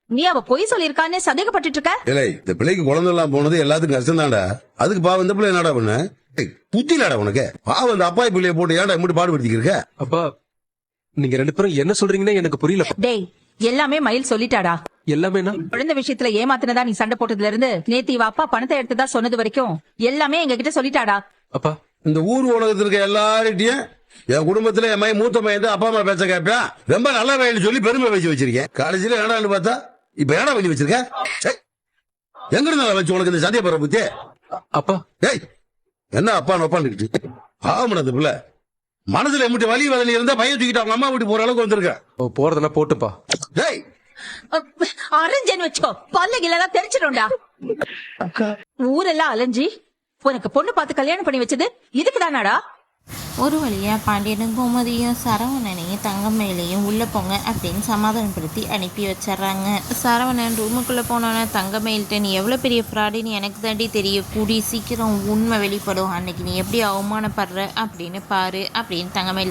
நீ அவ பொய் சொல்லிருக்கான்னு சந்தேகப்பட்டு இருக்க? இல்லை இந்த பிள்ளைக்கு குழந்தை எல்லாம் போனது எல்லாத்துக்கும் கஷ்டம் தான்டா. அதுக்கு பாவம் இந்த பிள்ளை என்னடா பண்ண புத்திலாடா உனக்கு? பாவம் இந்த அப்பாய் பிள்ளைய போட்டு ஏன்டா இப்படி பாடுபடுத்திக்க? அப்பா நீங்க 2 பேரும் என்ன சொல்றீங்கன்னு எனக்கு புரியல. டேய், எல்லாமே மயில் சொல்லிட்டாடா. எல்லாமேனா? குழந்தை விஷயத்துல ஏமாத்தினதா நீ சண்டை போட்டதுல இருந்து நேத்து இவ அப்பா பணத்தை எடுத்ததா சொன்னது வரைக்கும் எல்லாமே எங்க கிட்ட சொல்லிட்டாடா. அப்பா இந்த ஊர் உலகத்துல இருக்க எல்லார்கிட்டயும் என் குடும்பத்துல என் மையன் மூத்த மையன் அப்பா அம்மா பேச கேட்பேன். ரொம்ப நல்ல வயலு சொல்லி பெருமை வச்சு வச்சிருக்கேன். காலேஜ்ல ஏடான்னு பார்த்தா இப்ப ஏடா வச்சு வச்சிருக்க? எங்க இருந்தா வச்சு உனக்கு இந்த சந்தேக போற புத்தி? அப்பா ஏய் என்ன அப்பா நொப்பான்னு ஆமாடா அந்த பிள்ளை மனசுல எம்பிட்டு வலி வதனி இருந்தா பையன் தூக்கிட்டு அவங்க அம்மா வீட்டு போற அளவுக்கு வந்திருக்க. போறதுன்னா போட்டுப்பா. ஏய் அரைஞ்சேன்னு வச்சுக்கோ, பல்லுகிலாம் தெரிச்சிடும்டா. ஊரெல்லாம் அலைஞ்சி உனக்கு பொண்ணு பார்த்து கல்யாணம் பண்ணி வச்சது இதுக்கு தானாடா? ஒரு வழியா பாண்டியனும் கோமதியும் சரவணனையும் தங்கமயிலையும் உள்ள போங்க அப்படின்னு சமாதானப்படுத்தி அனுப்பி வச்சிடறாங்க. சரவணன் ரூமுக்குள்ள போனோன்னா தங்கமயில்கிட்ட நீ எவ்வளோ பெரிய ஃப்ராடின்னு எனக்கு தாண்டி தெரியும், கூடி சீக்கிரம் உண்மை வெளிப்படும், அன்னைக்கு நீ எப்படி அவமானப்படுற அப்படின்னு பாரு அப்படின்னு தங்கமயில்